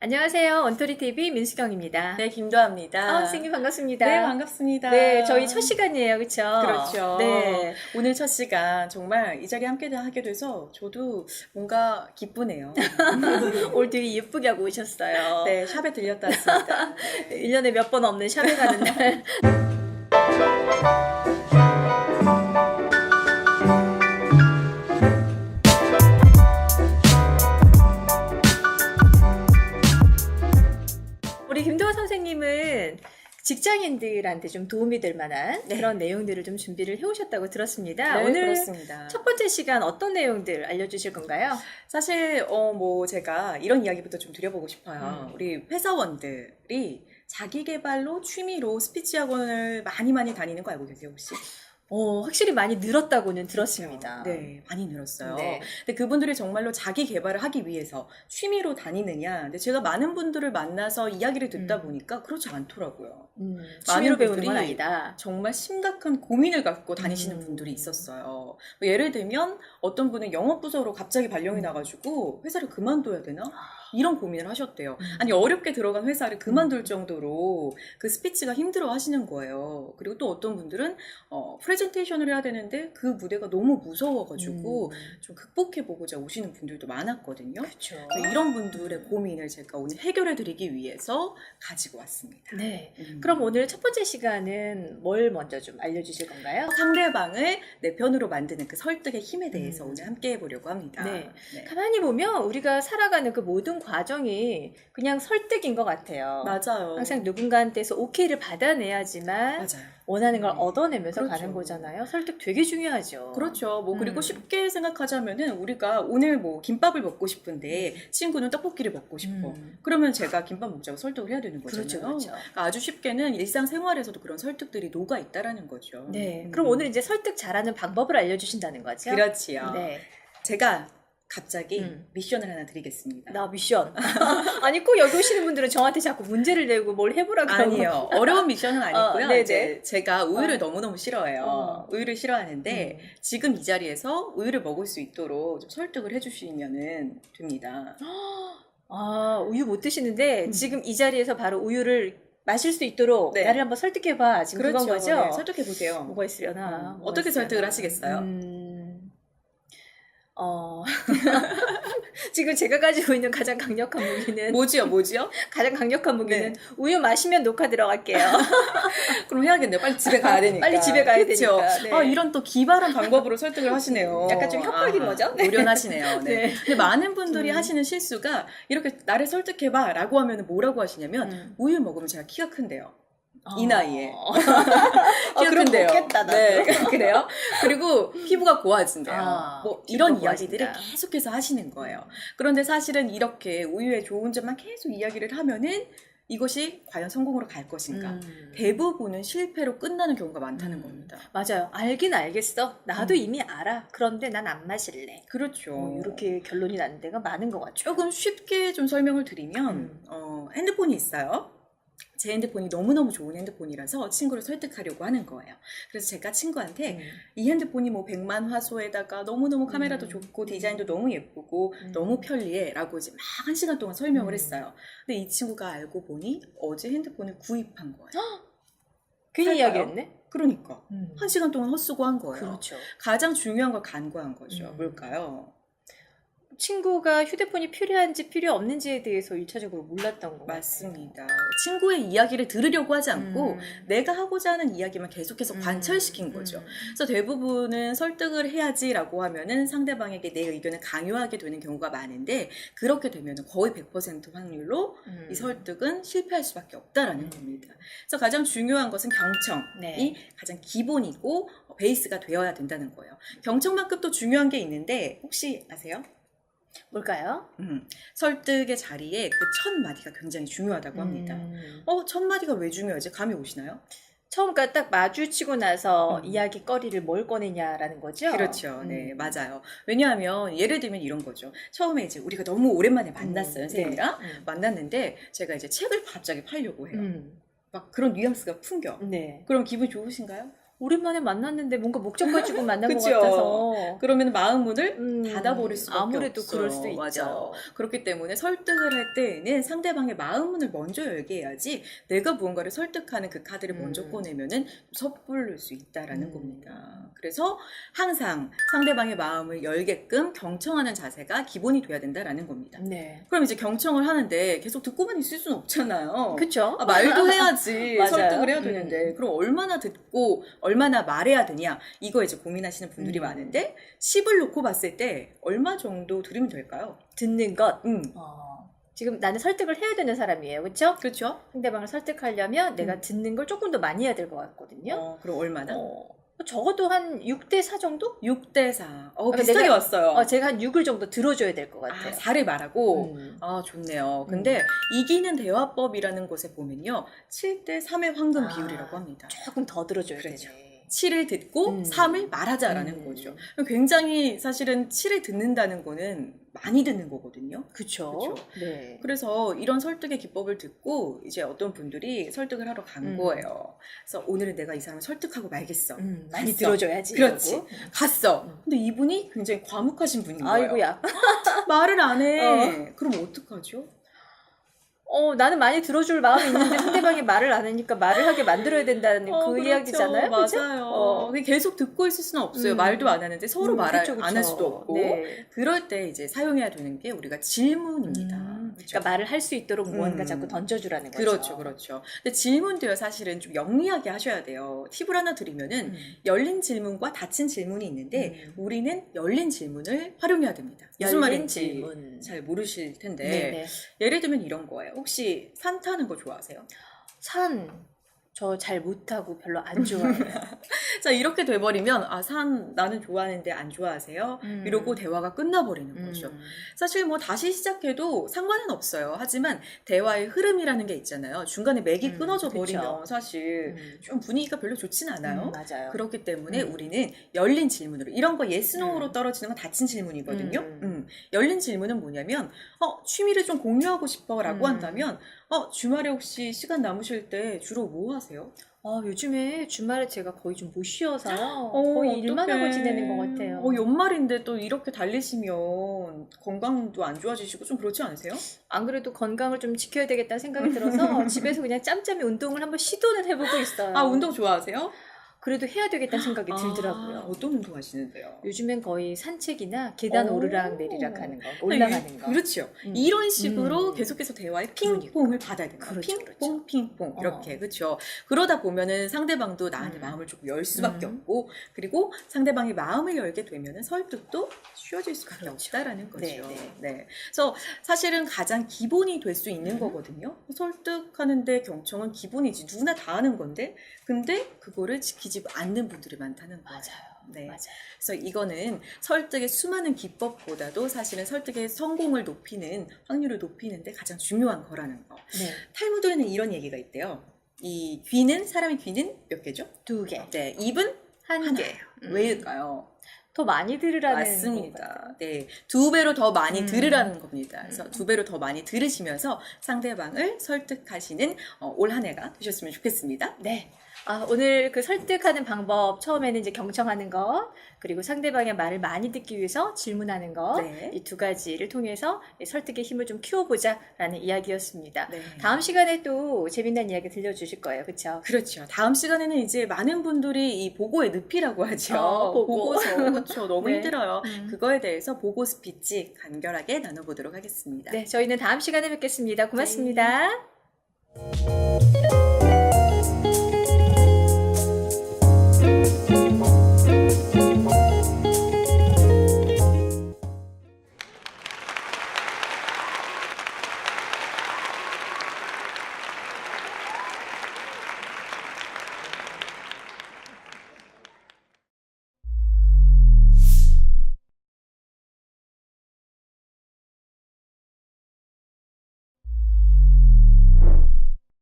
안녕하세요. 언토리TV 민수경입니다. 네, 김도아입니다. 선생님 반갑습니다. 네, 반갑습니다. 네, 저희 첫 시간이에요. 그렇죠? 그렇죠. 네. 오늘 첫 시간 정말 이 자리에 함께 하게 돼서 저도 뭔가 기쁘네요. 오늘 되게 예쁘게 하고 오셨어요. 네, 샵에 들렸다 왔습니다. 1년에 몇 번 없는 샵에 가는 날. 우리 김도아 선생님은 직장인들한테 좀 도움이 될 만한 그런 내용들을 좀 준비를 해오셨다고 들었습니다. 네, 오늘 그렇습니다. 첫 번째 시간 어떤 내용들 알려주실 건가요? 사실 제가 이런 이야기부터 좀 드려보고 싶어요. 우리 회사원들이 자기 개발로 취미로 스피치 학원을 많이 다니는 거 알고 계세요, 혹시? 확실히 많이 늘었다고는 들었습니다. 네, 많이 늘었어요. 네. 근데 그분들이 정말로 자기 개발을 하기 위해서 취미로 다니느냐? 근데 제가 많은 분들을 만나서 이야기를 듣다 보니까 그렇지 않더라고요. 취미로 배우는 분들이 건 아니다. 정말 심각한 고민을 갖고 다니시는 분들이 있었어요. 뭐 예를 들면 어떤 분은 영업부서로 갑자기 발령이 나가지고 회사를 그만둬야 되나? 이런 고민을 하셨대요. 아니 어렵게 들어간 회사를 그만둘 정도로 그 스피치가 힘들어 하시는 거예요. 그리고 또 어떤 분들은 프레젠테이션을 해야 되는데 그 무대가 너무 무서워가지고 좀 극복해보고자 오시는 분들도 많았거든요. 그렇죠. 이런 분들의 고민을 제가 오늘 해결해드리기 위해서 가지고 왔습니다. 네. 그럼 오늘 첫 번째 시간은 뭘 먼저 좀 알려주실 건가요? 상대방을 내 편으로 만드는 그 설득의 힘에 대해서 오늘 함께 해보려고 합니다. 네. 가만히 보면 우리가 살아가는 그 모든 과정이 그냥 설득인 것 같아요. 맞아요. 항상 누군가한테서 오케이를 받아내야지만 맞아요. 원하는 걸 얻어내면서 그렇죠. 가는 거잖아요. 설득 되게 중요하죠. 그렇죠. 그리고 쉽게 생각하자면은 우리가 오늘 김밥을 먹고 싶은데 친구는 떡볶이를 먹고 싶어. 그러면 제가 김밥 먹자고 설득을 해야 되는 거잖아요. 그렇죠. 그러니까 아주 쉽게는 일상생활에서도 그런 설득들이 녹아 있다라는 거죠. 네. 그럼 오늘 이제 설득 잘하는 방법을 알려주신다는 거죠? 그렇지요. 네. 제가 갑자기 미션을 하나 드리겠습니다. 나 미션. 아니 꼭 여기 오시는 분들은 저한테 자꾸 문제를 내고 뭘 해보라 그러고. 아니요. 어려운 미션은 아니고요. 네네. 이제 제가 우유를 너무너무 싫어해요. 우유를 싫어하는데 지금 이 자리에서 우유를 먹을 수 있도록 좀 설득을 해주시면 됩니다. 아, 우유 못 드시는데 지금 이 자리에서 바로 우유를 마실 수 있도록 네. 나를 한번 설득해봐. 지금 그렇죠. 그건 거죠? 네, 설득해보세요. 뭐가 있으려나? 뭐가 어떻게 있으려나? 설득을 하시겠어요? 지금 제가 가지고 있는 가장 강력한 무기는 뭐지요? 가장 강력한 무기는 우유 마시면 녹화 들어갈게요. 그럼 해야겠네요. 빨리 집에 가야 되니까. 빨리 집에 가야 그쵸? 되니까. 네. 이런 또 기발한 방법으로 설득을 하시네요. 약간 좀 협박인 거죠? 네. 노련하시네요. 네. 네. 근데 많은 분들이 하시는 실수가 이렇게 나를 설득해봐 라고 하면 뭐라고 하시냐면 우유 먹으면 제가 키가 큰데요. 이 나이에. 키가 그럼 큰데요. 먹겠다, 나도. 네, 그래요. 그리고 피부가 고와진대요. 이런 피부가 이야기들을 고와진다. 계속해서 하시는 거예요. 그런데 사실은 이렇게 우유의 좋은 점만 계속 이야기를 하면은 이것이 과연 성공으로 갈 것인가? 대부분은 실패로 끝나는 경우가 많다는 겁니다. 맞아요. 알긴 알겠어. 나도 이미 알아. 그런데 난 안 마실래. 그렇죠. 이렇게 결론이 나는 데가 많은 것 같죠. 조금 쉽게 좀 설명을 드리면 핸드폰이 있어요. 제 핸드폰이 너무너무 좋은 핸드폰이라서 친구를 설득하려고 하는 거예요. 그래서 제가 친구한테 이 핸드폰이 100만 화소에다가 너무너무 카메라도 좋고 디자인도 너무 예쁘고 너무 편리해 라고 이제 막 1시간 동안 설명을 했어요. 근데 이 친구가 알고 보니 어제 핸드폰을 구입한 거예요. 괜히 이야기했네? 그러니까 1시간 동안 헛수고 한 거예요. 그렇죠. 가장 중요한 걸 간과한 거죠. 뭘까요? 친구가 휴대폰이 필요한지 필요 없는지에 대해서 1차적으로 몰랐던 거 맞습니다. 친구의 이야기를 들으려고 하지 않고 내가 하고자 하는 이야기만 계속해서 관철시킨 거죠. 그래서 대부분은 설득을 해야지라고 하면은 상대방에게 내 의견을 강요하게 되는 경우가 많은데 그렇게 되면 거의 100% 확률로 이 설득은 실패할 수밖에 없다라는 겁니다. 그래서 가장 중요한 것은 경청이 가장 기본이고 베이스가 되어야 된다는 거예요. 경청만큼 또 중요한 게 있는데 혹시 아세요? 뭘까요? 설득의 자리에 그 첫 마디가 굉장히 중요하다고 합니다. 첫 마디가 왜 중요하지? 감이 오시나요? 처음 딱 마주치고 나서 이야기거리를 뭘 꺼내냐라는 거죠? 그렇죠. 네, 맞아요. 왜냐하면 예를 들면 이런 거죠. 처음에 이제 우리가 너무 오랜만에 만났어요, 선생님이랑. 만났는데 제가 이제 책을 갑자기 팔려고 해요. 막 그런 뉘앙스가 풍겨. 네. 그럼 기분이 좋으신가요? 오랜만에 만났는데 뭔가 목적 가지고 만난 것 그쵸? 같아서. 그러면 마음 문을 닫아버릴 수밖에 아무래도 없어요. 그럴 수도 있죠. 맞아요. 그렇기 때문에 설득을 할 때에는 상대방의 마음 문을 먼저 열게 해야지 내가 무언가를 설득하는 그 카드를 먼저 꺼내면은 섣부를 수 있다라는 겁니다. 그래서 항상 상대방의 마음을 열게끔 경청하는 자세가 기본이 돼야 된다라는 겁니다. 네. 그럼 이제 경청을 하는데 계속 듣고만 있을 수는 없잖아요. 그쵸? 아, 말도 해야지 맞아요. 설득을 해야 되는데 그럼 얼마나 듣고 얼마나 말해야 되냐 이거 이제 고민하시는 분들이 많은데 10을 놓고 봤을 때 얼마 정도 들으면 될까요? 듣는 것. 지금 나는 설득을 해야 되는 사람이에요. 그렇죠? 그렇죠? 상대방을 설득하려면 내가 듣는 걸 조금 더 많이 해야 될 것 같거든요. 그럼 얼마나? 적어도 한 6대4 정도? 6대4. 그러니까 비슷하게 내가- 왔어요. 제가 한 6을 정도 들어줘야 될 것 같아요. 4를 말하고 음. 좋네요. 근데 이기는 대화법이라는 곳에 보면요 7대3의 황금 아. 비율이라고 합니다. 조금 더 들어줘야 그렇죠. 되네. 7을 듣고 3을 말하자라는 거죠. 굉장히 사실은 7을 듣는다는 거는 많이 듣는 거거든요. 그쵸? 그쵸. 네. 그래서 이런 설득의 기법을 듣고 이제 어떤 분들이 설득을 하러 간 거예요. 그래서 오늘은 내가 이 사람을 설득하고 말겠어. 많이 갔어. 들어줘야지. 그렇지. 이러고. 갔어. 근데 이분이 굉장히 과묵하신 분인 거예요. 아이고야. 말을 안 해. 그럼 어떡하죠? 나는 많이 들어줄 마음이 있는데 상대방이 말을 안 하니까 말을 하게 만들어야 된다는 그 그렇죠. 이야기잖아요. 그죠? 맞아요. 계속 듣고 있을 수는 없어요. 말도 안 하는데 서로 말을 그쵸, 그쵸. 안 할 수도 없고. 네. 그럴 때 이제 사용해야 되는 게 우리가 질문입니다. 그렇죠? 그러니까 말을 할 수 있도록 무언가 자꾸 던져주라는 거죠. 그렇죠, 그렇죠. 근데 질문도요, 사실은 좀 영리하게 하셔야 돼요. 팁을 하나 드리면은, 열린 질문과 닫힌 질문이 있는데, 우리는 열린 질문을 활용해야 됩니다. 무슨 열린 말인지 질문. 잘 모르실 텐데, 네네. 예를 들면 이런 거예요. 혹시 산 타는 거 좋아하세요? 산 저 잘 못하고 별로 안 좋아해요. 자, 이렇게 돼버리면, 산 나는 좋아하는데 안 좋아하세요? 이러고 대화가 끝나버리는 거죠. 사실 뭐 다시 시작해도 상관은 없어요. 하지만 대화의 흐름이라는 게 있잖아요. 중간에 맥이 끊어져 그쵸. 버리면 사실 좀 분위기가 별로 좋진 않아요. 맞아요. 그렇기 때문에 우리는 열린 질문으로, 이런 거 yes, no로 떨어지는 건 닫힌 질문이거든요. 열린 질문은 뭐냐면 취미를 좀 공유하고 싶어 라고 한다면 주말에 혹시 시간 남으실 때 주로 뭐 하세요? 요즘에 주말에 제가 거의 좀 못 쉬어서요. 거의 거의 일만 하고 지내는 것 같아요. 연말인데 또 이렇게 달리시면 건강도 안 좋아지시고 좀 그렇지 않으세요? 안 그래도 건강을 좀 지켜야 되겠다는 생각이 들어서 집에서 그냥 짬짬이 운동을 한번 시도는 해보고 있어요. 운동 좋아하세요? 그래도 해야 되겠다는 생각이 들더라고요. 어떤 운동 하시는데요? 요즘엔 거의 산책이나 계단 오. 오르락 내리락 하는 거, 올라가는 거. 그렇죠. 이런 식으로 계속해서 대화의 핑퐁을 받아야 됩니다. 그렇죠, 핑퐁, 핑퐁. 이렇게. 그렇죠. 그러다 보면은 상대방도 나한테 마음을 조금 열 수밖에 없고, 그리고 상대방이 마음을 열게 되면은 설득도 쉬워질 수밖에 없다라는 거죠. 네. 그래서 사실은 가장 기본이 될 수 있는 거거든요. 설득하는데 경청은 기본이지. 누구나 다 하는 건데, 근데 그거를 지키지 않는 분들이 많다는 거예요. 네. 맞아요. 그래서 이거는 설득의 수많은 기법보다도 사실은 설득의 성공을 높이는, 확률을 높이는데 가장 중요한 거라는 거. 네. 탈무드에는 이런 얘기가 있대요. 이 귀는, 사람의 귀는 몇 개죠? 2개. 네. 입은 한 개. 하나예요. 왜일까요? 더 많이 들으라는 것 맞습니다. 같아요. 네. 2배로 더 많이 들으라는 겁니다. 그래서 2배로 더 많이 들으시면서 상대방을 설득하시는 올 한 해가 되셨으면 좋겠습니다. 네. 오늘 그 설득하는 방법, 처음에는 이제 경청하는 거, 그리고 상대방의 말을 많이 듣기 위해서 질문하는 거, 네. 이 두 가지를 통해서 설득의 힘을 좀 키워보자라는 이야기였습니다. 네. 다음 시간에 또 재미난 이야기 들려주실 거예요. 그렇죠? 그렇죠. 다음 시간에는 이제 많은 분들이 이 보고의 늪이라고 하죠. 보고. 보고서. 그렇죠. 너무 네. 힘들어요. 그거에 대해서 보고 스피치 간결하게 나눠보도록 하겠습니다. 네, 저희는 다음 시간에 뵙겠습니다. 고맙습니다.